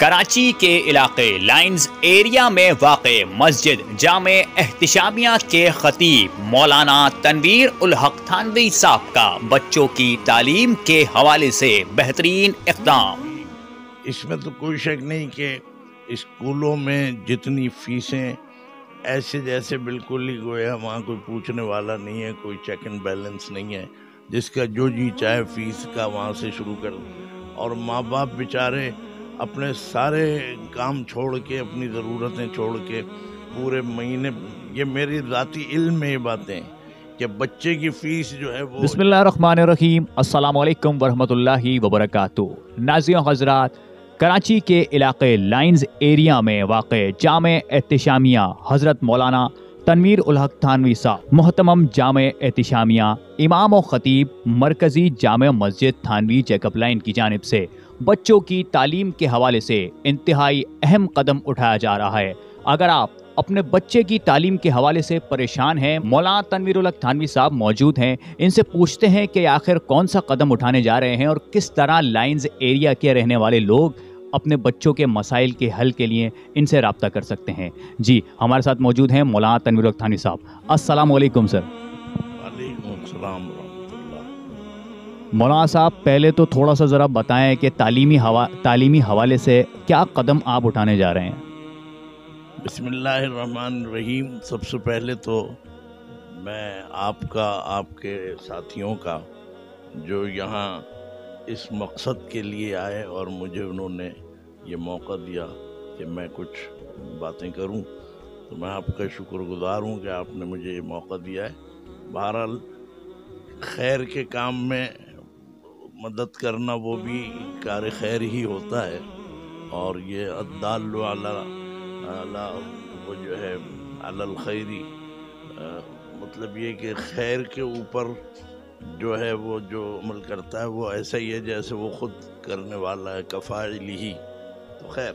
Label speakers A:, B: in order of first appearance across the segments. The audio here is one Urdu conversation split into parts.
A: کراچی کے علاقے لائنز ایریا میں واقع مسجد جامع احتشامیہ کے خطیب مولانا تنویر الحق تھانوی صاحب کا بچوں کی تعلیم کے حوالے سے بہترین اقدام۔
B: اس میں تو کوئی شک نہیں کہ اسکولوں میں جتنی فیسیں ایسے جیسے بالکل ہی گویا وہاں کوئی پوچھنے والا نہیں ہے، کوئی چیک اینڈ بیلنس نہیں ہے، جس کا جو جی چاہے فیس کا وہاں سے شروع کر، اور ماں باپ بیچارے اپنے سارے کام چھوڑ کے، اپنی ضرورتیں چھوڑ کے پورے مہینے، یہ میری ذاتی علم میں یہ باتیں کہ بچے کی فیس جو ہے وہ
A: بسم اللہ الرحمن الرحیم، السلام علیکم ورحمۃ اللہ وبرکاتہ۔ ناظرین حضرات، کراچی کے علاقے لائنز ایریا میں واقع جامع احتشامیہ حضرت مولانا تنویر الحق تھانوی صاحب محتمم جامع احتشامیہ امام و خطیب مرکزی جامع مسجد تھانوی جیکب لائن کی جانب سے بچوں کی تعلیم کے حوالے سے انتہائی اہم قدم اٹھایا جا رہا ہے۔ اگر آپ اپنے بچے کی تعلیم کے حوالے سے پریشان ہیں، مولانا تنویر الحق تھانوی صاحب موجود ہیں، ان سے پوچھتے ہیں کہ آخر کون سا قدم اٹھانے جا رہے ہیں اور کس طرح لائنز ایریا کے رہنے والے لوگ اپنے بچوں کے مسائل کے حل کے لیے ان سے رابطہ کر سکتے ہیں۔ جی ہمارے ساتھ موجود ہیں مولانا تنویر الحق تھانوی صاحب۔ السلام علیکم سر۔
B: وعلیکم السلام ورحمۃ اللہ۔
A: مولانا صاحب، پہلے تو تھوڑا سا ذرا بتائیں کہ تعلیمی حوالے سے کیا قدم آپ اٹھانے جا رہے ہیں؟
B: بسم اللہ الرحمن الرحیم۔ سب سے پہلے تو میں آپ کا، آپ کے ساتھیوں کا، جو یہاں اس مقصد کے لیے آئے اور مجھے انہوں نے یہ موقع دیا کہ میں کچھ باتیں کروں، تو میں آپ کا شکر گزار ہوں کہ آپ نے مجھے یہ موقع دیا ہے۔ بہرحال خیر کے کام میں مدد کرنا وہ بھی کار خیر ہی ہوتا ہے، اور یہ الدال علی وہ جو ہے علی الخیری، مطلب یہ کہ خیر کے اوپر جو ہے وہ جو عمل کرتا ہے وہ ایسا ہی ہے جیسے وہ خود کرنے والا ہے، کفاعلہ۔ تو خیر،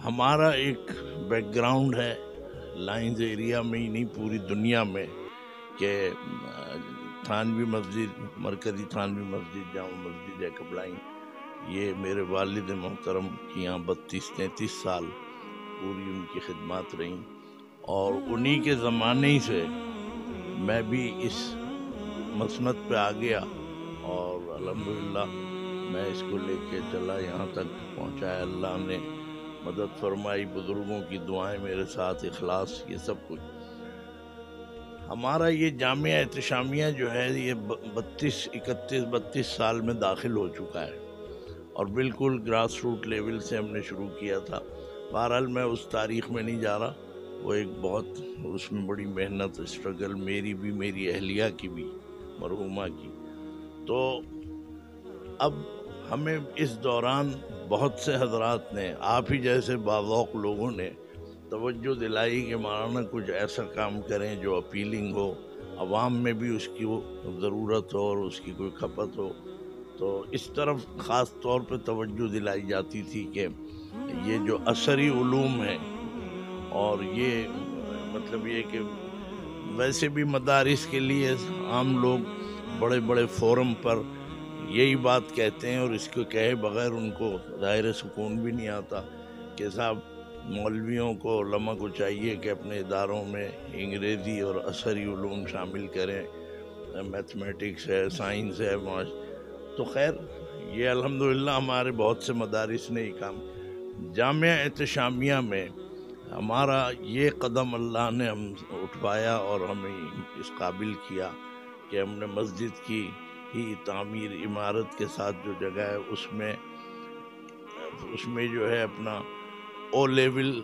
B: ہمارا ایک بیک گراؤنڈ ہے لائنز ایریا میں ہی نہیں، پوری دنیا میں، کہ تھانوی مسجد، مرکزی تھانوی مسجد جامع مسجد جیکب لائن، یہ میرے والد محترم کی یہاں 32-33 سال پوری ان کی خدمات رہیں، اور انہی کے زمانے سے میں بھی اس مسند پہ آ گیا، اور الحمدللہ میں اس کو لے کے چلا، یہاں تک پہنچایا، اللہ نے مدد فرمائی، بزرگوں کی دعائیں میرے ساتھ، اخلاص، یہ سب کچھ۔ ہمارا یہ جامعہ احتشامیہ جو ہے یہ 32 سال میں داخل ہو چکا ہے، اور بالکل گراس روٹ لیول سے ہم نے شروع کیا تھا۔ بہرحال میں اس تاریخ میں نہیں جا رہا، وہ ایک بہت، اس میں بڑی محنت، اسٹرگل، میری بھی، میری اہلیہ کی بھی، مرحومہ کی۔ تو اب ہمیں اس دوران بہت سے حضرات نے، آپ ہی جیسے باذوق لوگوں نے توجہ دلائی کہ مولانا کچھ ایسا کام کریں جو اپیلنگ ہو، عوام میں بھی اس کی ضرورت ہو اور اس کی کوئی کھپت ہو۔ تو اس طرف خاص طور پہ توجہ دلائی جاتی تھی کہ یہ جو عصری علوم ہیں، اور یہ مطلب یہ کہ ویسے بھی مدارس کے لیے عام لوگ بڑے بڑے فورم پر یہی بات کہتے ہیں، اور اس کو کہے بغیر ان کو ظاہر سکون بھی نہیں آتا کہ صاحب مولویوں کو، علماء کو چاہیے کہ اپنے اداروں میں انگریزی اور عصری علوم شامل کریں، میتھمیٹکس ہے، سائنس ہے، تو خیر یہ الحمدللہ ہمارے بہت سے مدارس نے یہ کام۔ جامعہ احتشامیہ میں ہمارا یہ قدم اللہ نے ہم اٹھوایا اور ہمیں اس قابل کیا کہ ہم نے مسجد کی ہی تعمیر، عمارت کے ساتھ جو جگہ ہے اس میں جو ہے اپنا او لیول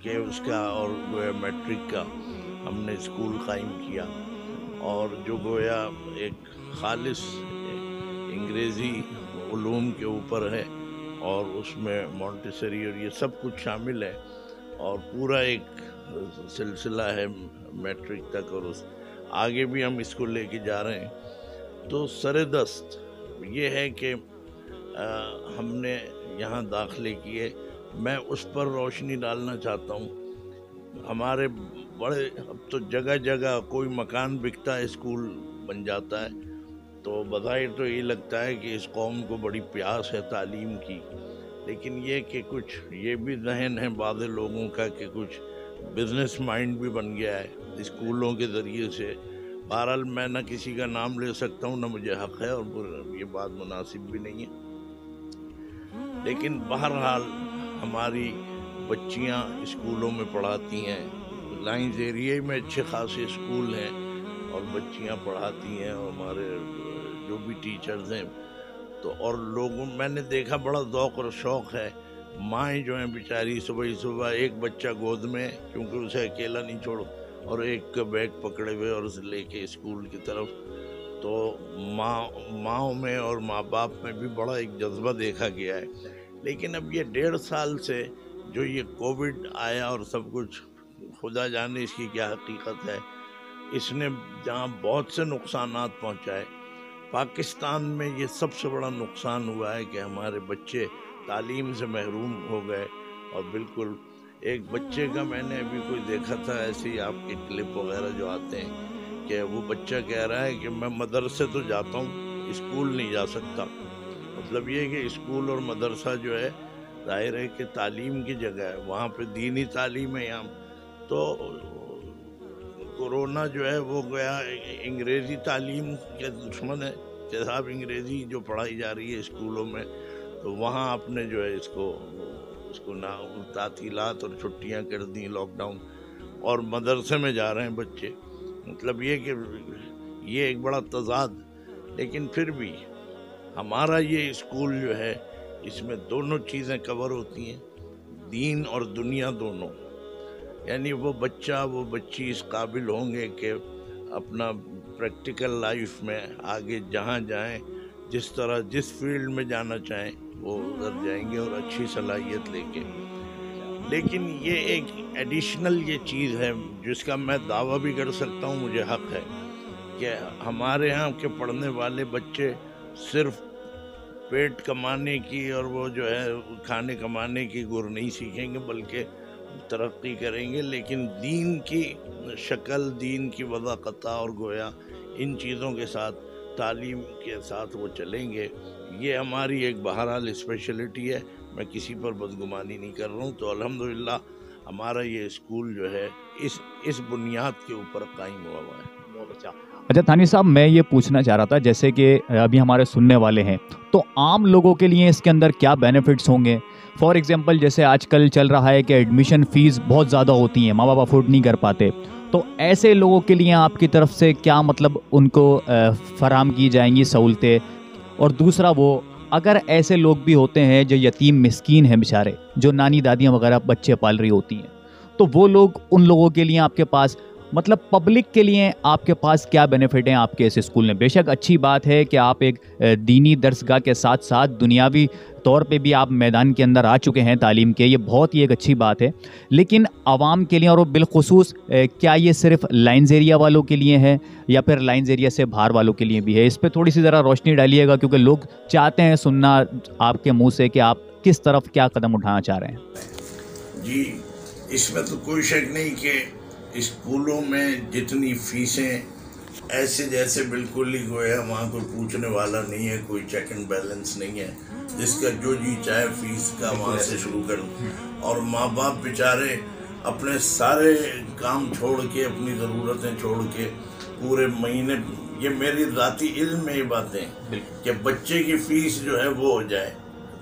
B: کے اس کا اور گویا میٹرک کا ہم نے اسکول قائم کیا، اور جو گویا ایک خالص انگریزی علوم کے اوپر ہے، اور اس میں مونٹیسری اور یہ سب کچھ شامل ہے، اور پورا ایک سلسلہ ہے میٹرک تک، اور اس آگے بھی ہم اس کو لے کے جا رہے ہیں۔ تو سر دست یہ ہے کہ ہم نے یہاں داخلے کیے، میں اس پر روشنی ڈالنا چاہتا ہوں۔ ہمارے بڑے، اب تو جگہ جگہ کوئی مکان بکتا ہے، اسکول بن جاتا ہے، تو بظاہر تو یہ لگتا ہے کہ اس قوم کو بڑی پیاس ہے تعلیم کی، لیکن یہ کہ کچھ یہ بھی ذہن ہے بعض لوگوں کا کہ کچھ بزنس مائنڈ بھی بن گیا ہے اسکولوں کے ذریعے سے. بہرحال میں نہ کسی کا نام لے سکتا ہوں، نہ مجھے حق ہے، اور یہ بات مناسب بھی نہیں ہے. لیکن بہرحال ہماری بچیاں اسکولوں میں پڑھاتی ہیں، لائنز ایریے میں اچھے خاصے اسکول ہیں اور بچیاں پڑھاتی ہیں، اور ہمارے جو بھی ٹیچرز ہیں تو اور لوگوں میں نے دیکھا بڑا ذوق اور شوق ہے. مائیں جو ہیں بیچاری صبح ایک بچہ گود میں، کیونکہ اسے اکیلا نہیں چھوڑو، اور ایک کا بیگ پکڑے ہوئے اور اسے لے کے اسکول کی طرف. تو ماؤں میں اور ماں باپ میں بھی بڑا ایک جذبہ دیکھا گیا ہے. لیکن اب یہ 1.5 سال سے جو یہ کووڈ آیا اور سب کچھ، خدا جانے اس کی کیا حقیقت ہے، اس نے جہاں بہت سے نقصانات پہنچائے، پاکستان میں یہ سب سے بڑا نقصان ہوا ہے کہ ہمارے بچے تعلیم سے محروم ہو گئے. اور بالکل ایک بچے کا میں نے ابھی کوئی دیکھا تھا، ایسے ہی آپ کے کلپ وغیرہ جو آتے ہیں، کہ وہ بچہ کہہ رہا ہے کہ میں مدرسے تو جاتا ہوں، اسکول نہیں جا سکتا. مطلب یہ کہ اسکول اور مدرسہ جو ہے ظاہر ہے کہ تعلیم کی جگہ ہے، وہاں پہ دینی تعلیم ہے. یہاں تو کورونا جو ہے وہ گیا انگریزی تعلیم کے دشمن ہے کہ صاحب انگریزی جو پڑھائی جا رہی ہے اسکولوں میں، تو وہاں آپ نے جو ہے اس کو تعطیلات اور چھٹیاں کر دیں، لاک ڈاؤن، اور مدرسے میں جا رہے ہیں بچے. مطلب یہ کہ یہ ایک بڑا تضاد. لیکن پھر بھی ہمارا یہ اسکول جو ہے اس میں دونوں چیزیں کور ہوتی ہیں، دین اور دنیا دونوں. یعنی وہ بچہ وہ بچی اس قابل ہوں گے کہ اپنا پریکٹیکل لائف میں آگے جہاں جائیں، جس طرح جس فیلڈ میں جانا چاہیں وہ ادھر جائیں گے اور اچھی صلاحیت لے کے. لیکن یہ ایک ایڈیشنل یہ چیز ہے جس کا میں دعویٰ بھی کر سکتا ہوں، مجھے حق ہے، کہ ہمارے ہاں کے پڑھنے والے بچے صرف پیٹ کمانے کی اور وہ جو ہے کھانے کمانے کی گر نہیں سیکھیں گے، بلکہ ترقی کریں گے. لیکن دین کی شکل، دین کی وضاحت اور گویا ان چیزوں کے ساتھ، تعلیم کے ساتھ وہ چلیں گے. یہ ہماری ایک بہرحال اسپیشلٹی ہے، میں کسی پر بدگمانی نہیں کر رہا ہوں. تو الحمدللہ ہمارا یہ اسکول جو ہے اس بنیاد کے اوپر قائم ہوا ہے.
A: اچھا تھانی صاحب، میں یہ پوچھنا چاہ رہا تھا، جیسے کہ ابھی ہمارے سننے والے ہیں تو عام لوگوں کے لیے اس کے اندر کیا بینیفٹس ہوں گے؟ فار ایگزامپل جیسے آج کل چل رہا ہے کہ ایڈمیشن فیس بہت زیادہ ہوتی ہیں، ماں باپ افورڈ نہیں کر پاتے، تو ایسے لوگوں کے لیے آپ کی طرف سے کیا مطلب ان کو فراہم کی جائیں گی سہولتیں؟ اور دوسرا وہ اگر ایسے لوگ بھی ہوتے ہیں جو یتیم مسکین ہیں بیچارے، جو نانی دادیاں وغیرہ بچے پال رہی ہوتی ہیں، تو وہ لوگ، ان لوگوں کے لیے آپ کے پاس مطلب پبلک کے لیے آپ کے پاس کیا بینیفٹ ہیں آپ کے اس اسکول میں؟ بے شک اچھی بات ہے کہ آپ ایک دینی درسگاہ کے ساتھ ساتھ دنیاوی طور پہ بھی آپ میدان کے اندر آ چکے ہیں تعلیم کے، یہ بہت ہی ایک اچھی بات ہے. لیکن عوام کے لیے اور بالخصوص کیا یہ صرف لائنز ایریا والوں کے لیے ہے یا پھر لائنز ایریا سے باہر والوں کے لیے بھی ہے؟ اس پہ تھوڑی سی ذرا روشنی ڈالیے گا، کیونکہ لوگ چاہتے ہیں سننا آپ کے منہ سے کہ آپ کس طرف کیا قدم اٹھانا چاہ رہے ہیں.
B: جی، اس میں تو کوئی شک نہیں کہ اسکولوں میں جتنی فیسیں ایسے جیسے بالکل ہی گویا وہاں کوئی پوچھنے والا نہیں ہے، کوئی چیک اینڈ بیلنس نہیں ہے، جس کا جو جی چاہے فیس کا وہاں سے شروع کر. اور ماں باپ بیچارے اپنے سارے کام چھوڑ کے، اپنی ضرورتیں چھوڑ کے پورے مہینے، یہ میری ذاتی علم میں یہ باتیں کہ بچے کی فیس جو ہے وہ ہو جائے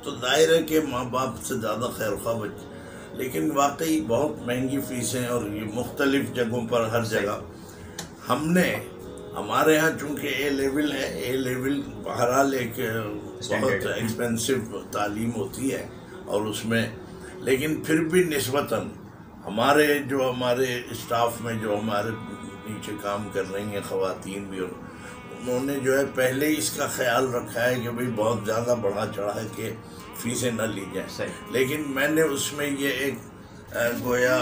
B: تو ظاہر ہے کہ ماں باپ سے زیادہ خیر خواہ بچے. لیکن واقعی بہت مہنگی فیسیں، اور یہ مختلف جگہوں پر ہر جگہ. ہم نے ہمارے ہاں چونکہ اے لیول ہے، اے لیول بہرحال ایک بہت ایکسپینسو تعلیم ہوتی ہے، اور اس میں لیکن پھر بھی نسبتاً ہمارے اسٹاف میں جو ہمارے نیچے کام کر رہی ہیں خواتین بھی، انہوں نے جو ہے پہلے ہی اس کا خیال رکھا ہے کہ بھئی بہت زیادہ بڑھا چڑھا کے فیسیں نہ لی جائیں. لیکن میں نے اس میں یہ ایک گویا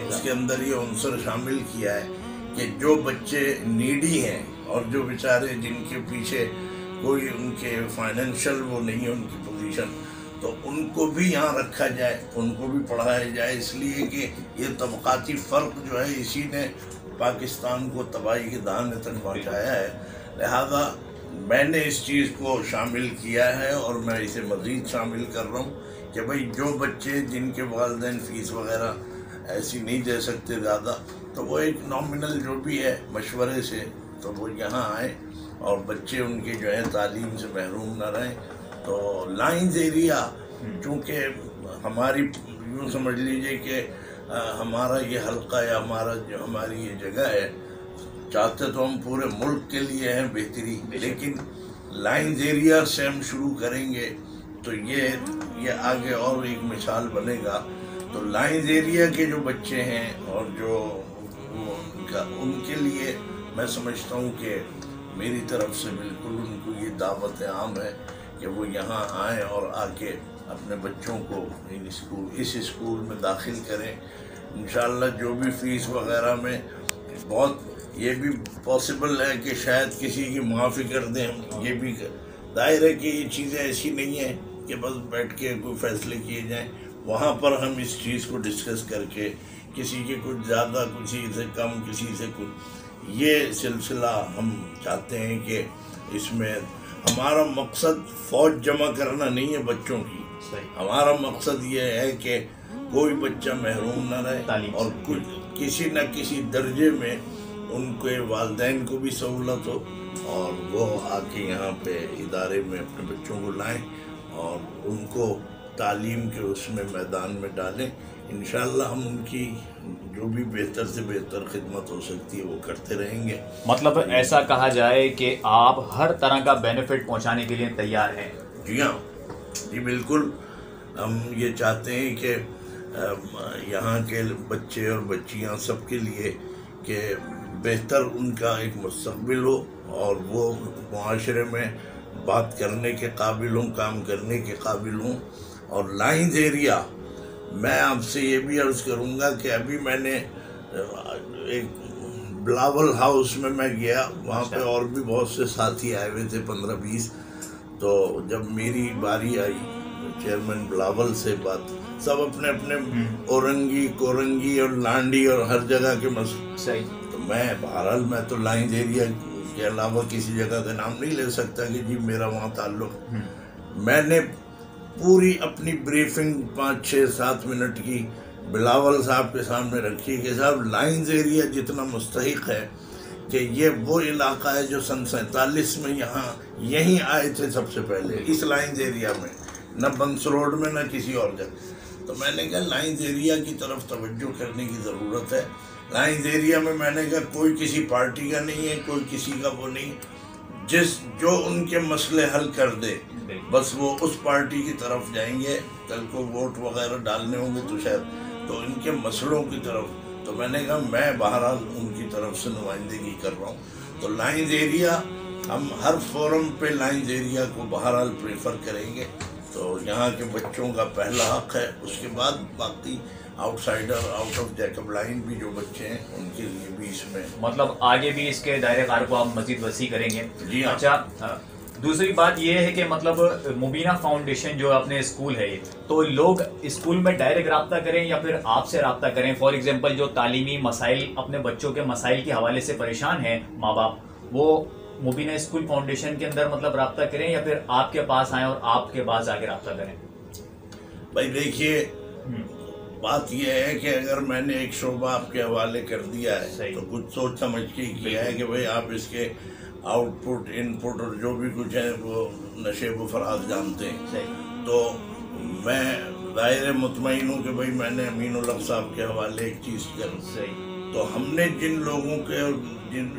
B: اس کے اندر یہ عنصر شامل کیا ہے کہ جو بچے نیڈی ہیں اور جو بیچارے جن کے پیچھے کوئی ان کے فائنینشل وہ نہیں ہے ان کی پوزیشن، تو ان کو بھی یہاں رکھا جائے، ان کو بھی پڑھایا جائے. اس لیے کہ یہ طبقاتی فرق جو ہے اسی نے پاکستان کو تباہی کے دہانے تک پہنچایا ہے. لہذا میں نے اس چیز کو شامل کیا ہے اور میں اسے مزید شامل کر رہا ہوں کہ بھئی جو بچے جن کے والدین فیس وغیرہ ایسی نہیں دے سکتے زیادہ، تو وہ ایک نامنل جو بھی ہے مشورے سے تو وہ یہاں آئیں اور بچے ان کے جو ہے تعلیم سے محروم نہ رہیں۔ تو لائنز ایریا چونکہ ہماری یوں سمجھ لیجئے کہ ہمارا یہ حلقہ یا ہماری یہ جگہ ہے، چاہتے تو ہم پورے ملک کے لیے ہیں بہتری، لیکن لائنز ایریا سے ہم شروع کریں گے تو یہ آگے اور ایک مثال بنے گا۔ تو لائنز ایریا کے جو بچے ہیں اور جو ان کے لیے میں سمجھتا ہوں کہ میری طرف سے بالکل ان کو یہ دعوت عام ہے کہ وہ یہاں آئیں اور آ کے اپنے بچوں کو اس اسکول میں داخل کریں۔ انشاءاللہ جو بھی فیس وغیرہ میں بہت یہ بھی پاسبل ہے کہ شاید کسی کی معافی کر دیں، یہ بھی ظاہر ہے کہ یہ چیزیں ایسی نہیں ہیں کہ بس بیٹھ کے کوئی فیصلے کیے جائیں، وہاں پر ہم اس چیز کو ڈسکس کر کے کسی کے کچھ زیادہ کسی سے کم کسی سے کچھ، یہ سلسلہ ہم چاہتے ہیں کہ اس میں ہمارا مقصد فوج جمع کرنا نہیں ہے بچوں کی، ہمارا مقصد یہ ہے کہ کوئی بچہ محروم نہ رہے اور کسی نہ کسی درجے میں ان کے والدین کو بھی سہولت ہو اور وہ آ کے یہاں پہ ادارے میں اپنے بچوں کو لائیں اور ان کو تعلیم کے اس میں میدان میں ڈالیں۔ انشاءاللہ ہم ان کی جو بھی بہتر سے بہتر خدمت ہو سکتی ہے وہ کرتے رہیں گے۔
A: مطلب ایسا کہا جائے کہ آپ ہر طرح کا بینیفٹ پہنچانے کے لیے تیار ہیں؟
B: جی ہاں، جی بالکل، ہم یہ چاہتے ہیں کہ یہاں کے بچے اور بچیاں سب کے لیے کہ بہتر ان کا ایک مستقبل ہو اور وہ معاشرے میں بات کرنے کے قابل ہوں، کام کرنے کے قابل ہوں۔ اور لائنز ایریا میں آپ سے یہ بھی عرض کروں گا کہ ابھی میں نے ایک بلاول ہاؤس میں گیا، وہاں پہ اور بھی بہت سے ساتھی آئے ہوئے تھے 15-20، تو جب میری باری آئی چیئرمین بلاول سے بات، سب اپنے اپنے اورنگی کورنگی اور لانڈی اور ہر جگہ کے مسئلے، تو میں بہرحال میں تو لائنز ایریا کے علاوہ کسی جگہ کا نام نہیں لے سکتا کہ جی میرا وہاں تعلق۔ میں نے پوری اپنی بریفنگ 5-6-7 منٹ کی بلاول صاحب کے سامنے رکھی کہ صاحب لائنز ایریا جتنا مستحق ہے کہ یہ وہ علاقہ ہے جو سن 47 میں یہیں آئے تھے سب سے پہلے، اس لائنز ایریا میں، نہ بنس روڈ میں نہ کسی اور جگہ۔ تو میں نے کہا لائنز ایریا کی طرف توجہ کرنے کی ضرورت ہے۔ لائنز ایریا میں نے کہا کوئی کسی پارٹی کا نہیں ہے، کوئی کسی کا وہ نہیں، جو ان کے مسئلے حل کر دے بس وہ اس پارٹی کی طرف جائیں گے، کل کو ووٹ وغیرہ ڈالنے ہوں گے تو شاید تو ان کے مسئلوں کی طرف، تو میں نے کہا میں بہرحال ان کی طرف سے نمائندگی کر رہا ہوں۔ تو لائنز ایریا ہم ہر فورم پہ لائنز ایریا کو بہرحال پریفر کریں گے، تو یہاں کے بچوں کا پہلا حق ہے، اس کے بعد باقی out cider out of Jacob line بھی جو بچے ہیں ان کے لیے بھی اس میں
A: مطلب آگے بھی اس کے دائرے کار کو آپ مزید وسیع کریں گے۔
B: جی ہاں۔
A: اچھا، دوسری بات یہ ہے کہ مطلب مبینہ فاؤنڈیشن جو اپنے اسکول ہے، تو لوگ اسکول میں ڈائریکٹ رابطہ کریں یا پھر آپ سے رابطہ کریں؟ فار ایگزامپل جو تعلیمی مسائل اپنے بچوں کے مسائل کے حوالے سے پریشان ہیں ماں باپ، وہ مبینہ اسکول فاؤنڈیشن کے اندر مطلب رابطہ کریں یا پھر آپ کے پاس آئیں اور آپ کے بعد آ کے رابطہ کریں؟
B: بھائی دیکھیے، بات یہ ہے کہ اگر میں نے ایک شعبہ آپ کے حوالے کر دیا ہے تو کچھ سوچ سمجھ کے کیا ہے کہ بھئی آپ اس کے آؤٹ پٹ ان پٹ اور جو بھی کچھ ہے وہ نشیب و فراز جانتے ہیں، تو میں ظاہر مطمئن ہوں کہ بھئی میں نے امین الحق صاحب کے حوالے ایک چیز کر، تو ہم نے جن لوگوں کے اور جن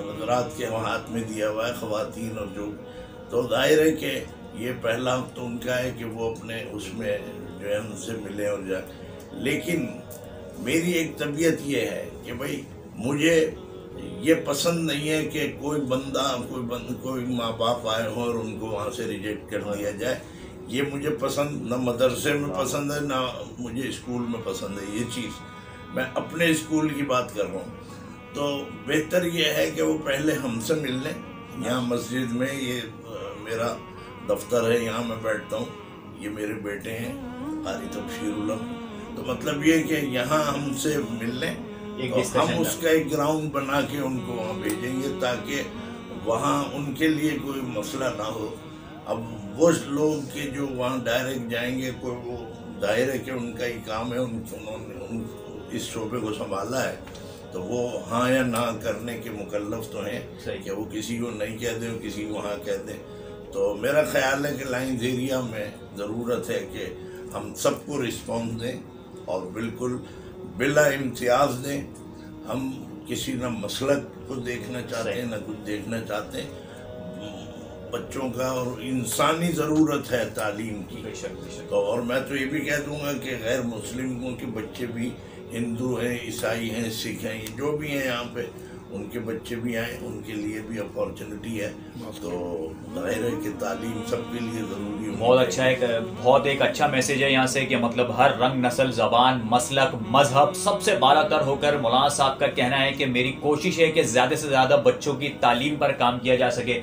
B: حضرات کے ہاتھ میں دیا ہوا ہے، خواتین اور جو، تو ظاہر ہے کہ یہ پہلا حق تو ان کا ہے کہ وہ اپنے اس میں جو ہے ان سے ملیں اور جائیں، لیکن میری ایک طبیعت یہ ہے کہ بھئی مجھے یہ پسند نہیں ہے کہ کوئی بندہ کوئی ماں باپ آئے ہوں اور ان کو وہاں سے ریجیکٹ کر دیا جائے، یہ مجھے پسند نہ مدرسے میں پسند ہے نہ مجھے اسکول میں پسند ہے یہ چیز۔ میں اپنے اسکول کی بات کر رہا ہوں، تو بہتر یہ ہے کہ وہ پہلے ہم سے مل لیں۔ یہاں مسجد میں یہ میرا دفتر ہے، یہاں میں بیٹھتا ہوں، یہ میرے بیٹے ہیں قاری تبشیر الحق، تو مطلب یہ کہ یہاں ہم سے مل لیں، تو ہم اس کا ایک گراؤنڈ بنا کے ان کو وہاں بھیجیں گے تاکہ وہاں ان کے لیے کوئی مسئلہ نہ ہو. اب وہ لوگ کہ جو وہاں ڈائریکٹ جائیں گے، کوئی وہ ظاہر ہے کہ ان کا ہی کام ہے، انہوں نے اس شعبے کو سنبھالا ہے، تو وہ ہاں یا نہ کرنے کے مکلف تو ہیں کہ وہ کسی کو نہیں کہہ دیں، کسی کو ہاں کہہ دیں. تو میرا خیال ہے کہ لائنز ایریا میں ضرورت ہے کہ ہم سب کو رسپانس دیں اور بالکل بلا امتیاز دیں. ہم کسی نہ مسلک کو دیکھنا چاہتے ہیں نہ کچھ دیکھنا چاہتے ہیں. بچوں کا اور انسانی ضرورت ہے تعلیم کی. تو اور میں تو یہ بھی کہہ دوں گا کہ غیر مسلموں کے بچے بھی، ہندو ہیں، عیسائی ہیں، سکھ ہیں، جو بھی ہیں یہاں پہ، ان کے بچے بھی آئیں، ان کے لیے بھی اپارچونٹی ہے. تو ظاہر ہے کہ تعلیم سب کے لیے ضروری ہے.
A: بہت اچھا ہے، بہت ایک اچھا میسیج ہے یہاں سے کہ مطلب ہر رنگ، نسل، زبان، مسلک، مذہب سب سے بالا تر ہو کر مولانا صاحب کا کہنا ہے کہ میری کوشش ہے کہ زیادہ سے زیادہ بچوں کی تعلیم پر کام کیا جا سکے.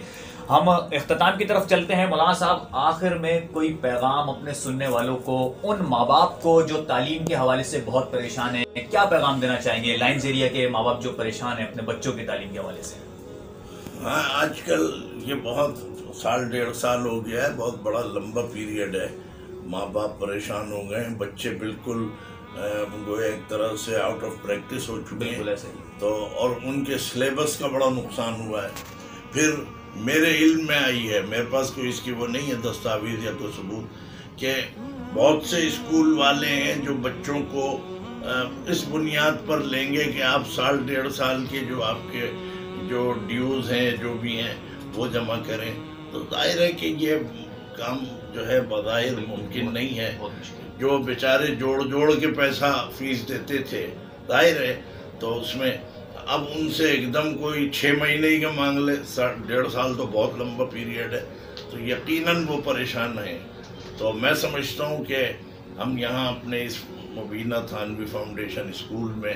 A: ہم اختتام کی طرف چلتے ہیں. مولانا صاحب، آخر میں کوئی پیغام اپنے سننے والوں کو، ان ماں باپ کو جو تعلیم کے حوالے سے بہت پریشان ہیں، کیا پیغام دینا چاہیں گے؟ لائنز ایریا کے ماں باپ جو پریشان ہیں اپنے بچوں کی تعلیم کے حوالے سے.
B: ہاں، آج کل یہ بہت سال 1.5 سال ہو گیا ہے، بہت بڑا لمبا پیریڈ ہے. ماں باپ پریشان ہو گئے ہیں، بچے بالکل گویا ایک طرح سے آؤٹ آف پریکٹس ہو چکے ہیں. تو اور ان کے سلیبس کا بڑا نقصان ہوا ہے. پھر میرے علم میں آئی ہے، میرے پاس کوئی اس کی وہ نہیں ہے دستاویز یا کوئی ثبوت، کہ بہت سے اسکول والے ہیں جو بچوں کو اس بنیاد پر لیں گے کہ آپ سال 1.5 سال کے جو آپ کے جو ڈیوز ہیں، جو بھی ہیں، وہ جمع کریں. تو ظاہر ہے کہ یہ کام جو ہے بظاہر ممکن نہیں ہے. جو بیچارے جوڑ کے پیسہ فیس دیتے تھے، ظاہر ہے تو اس میں اب ان سے ایک دم کوئی 6 مہینے ہی کا مانگ لے، 1.5 سال تو بہت لمبا پیریڈ ہے. تو یقیناً وہ پریشان ہیں. تو میں سمجھتا ہوں کہ ہم یہاں اپنے اس مبینہ تھانوی فاؤنڈیشن اسکول میں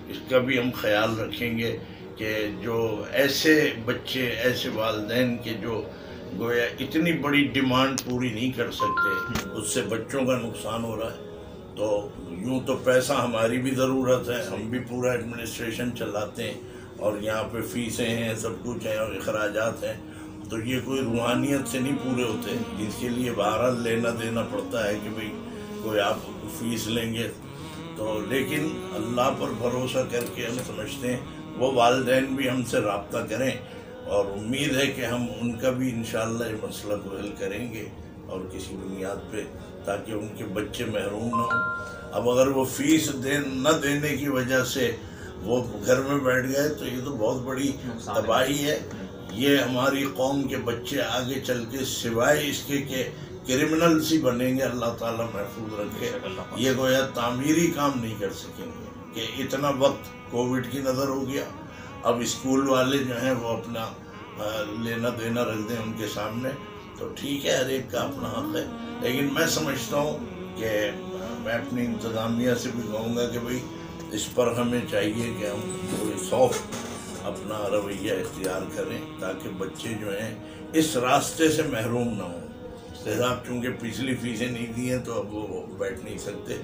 B: اس کا بھی ہم خیال رکھیں گے کہ جو ایسے بچے، ایسے والدین کے جو گویا اتنی بڑی ڈیمانڈ پوری نہیں کر سکتے، اس سے بچوں کا نقصان ہو رہا ہے. تو یوں تو پیسہ ہماری بھی ضرورت ہے، ہم بھی پورا ایڈمنسٹریشن چلاتے ہیں اور یہاں پہ فیسیں ہیں، سب کچھ ہیں اور اخراجات ہیں. تو یہ کوئی روحانیت سے نہیں پورے ہوتے، جس کے لیے بہرحال لینا دینا پڑتا ہے کہ بھئی کوئی آپ فیس لیں گے. تو لیکن اللہ پر بھروسہ کر کے ہم سمجھتے ہیں وہ والدین بھی ہم سے رابطہ کریں، اور امید ہے کہ ہم ان کا بھی انشاءاللہ یہ مسئلہ کو حل کریں گے اور کسی بنیاد پہ، تاکہ ان کے بچے محروم نہ ہوں. اب اگر وہ فیس نہ دینے کی وجہ سے وہ گھر میں بیٹھ گئے تو یہ تو بہت بڑی تباہی ہے. یہ ہماری قوم کے بچے آگے چل کے سوائے اس کے کہ کرمنلز ہی بنیں گے، اللہ تعالیٰ محفوظ رکھے، یہ گویا تعمیری کام نہیں کر سکیں گے. کہ اتنا وقت کووڈ کی نظر ہو گیا، اب اسکول والے جو ہیں وہ اپنا لینا دینا رکھ دیں ان کے سامنے. تو ٹھیک ہے، ہر ایک کا اپنا حق ہے، لیکن میں سمجھتا ہوں کہ میں اپنی انتظامیہ سے بھی کہوں گا کہ بھئی اس پر ہمیں چاہیے کہ ہم کوئی سافٹ اپنا رویہ اختیار کریں تاکہ بچے جو ہیں اس راستے سے محروم نہ ہوں. صاحب چونکہ پچھلی فیسیں نہیں دی ہیں تو اب وہ بیٹھ نہیں سکتے.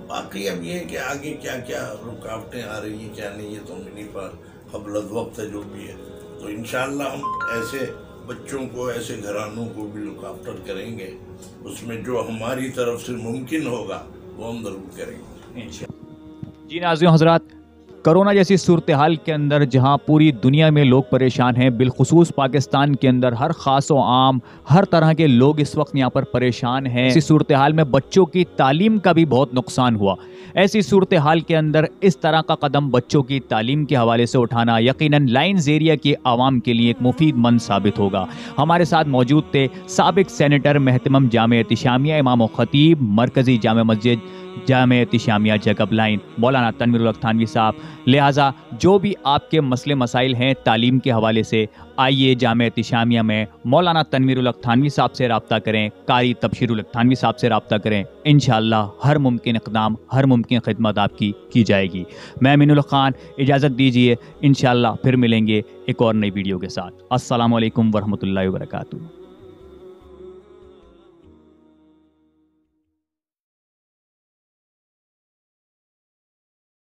B: باقی اب یہ ہے کہ آگے کیا کیا رکاوٹیں آ رہی ہیں کیا نہیں، یہ تو نہیں پر قبل وقت ہے جو بھی ہے. تو انشاءاللہ ہم ایسے بچوں کو، ایسے گھرانوں کو بھی لک آفٹر کریں گے. اس میں جو ہماری طرف سے ممکن ہوگا وہ ہم ضرور کریں گے.
A: جی ناظرین حضرات، کرونا جیسی صورتحال کے اندر جہاں پوری دنیا میں لوگ پریشان ہیں، بالخصوص پاکستان کے اندر ہر خاص و عام ہر طرح کے لوگ اس وقت یہاں پر پریشان ہیں. ایسی صورتحال میں بچوں کی تعلیم کا بھی بہت نقصان ہوا. ایسی صورتحال کے اندر اس طرح کا قدم بچوں کی تعلیم کے حوالے سے اٹھانا یقیناً لائنز ایریا کے عوام کے لیے ایک مفید مند ثابت ہوگا. ہمارے ساتھ موجود تھے سابق سینیٹر محتمم جامع احتشامیہ امام و خطیب مرکزی جامع مسجد جامع احتشامیہ جیکب لائن مولانا تنویر الحق تھانوی صاحب. لہٰذا جو بھی آپ کے مسئلے مسائل ہیں تعلیم کے حوالے سے، آئیے جامع احتشامیہ میں مولانا تنویر الحق تھانوی صاحب سے رابطہ کریں، قاری تبشیر الحق تھانوی صاحب سے رابطہ کریں. انشاءاللہ ہر ممکن اقدام، ہر ممکن خدمت آپ کی جائے گی. میں امین الحق خان، اجازت دیجیے، انشاءاللہ پھر ملیں گے ایک اور نئی ویڈیو کے ساتھ. السلام علیکم ورحمۃ اللہ وبرکاتہ.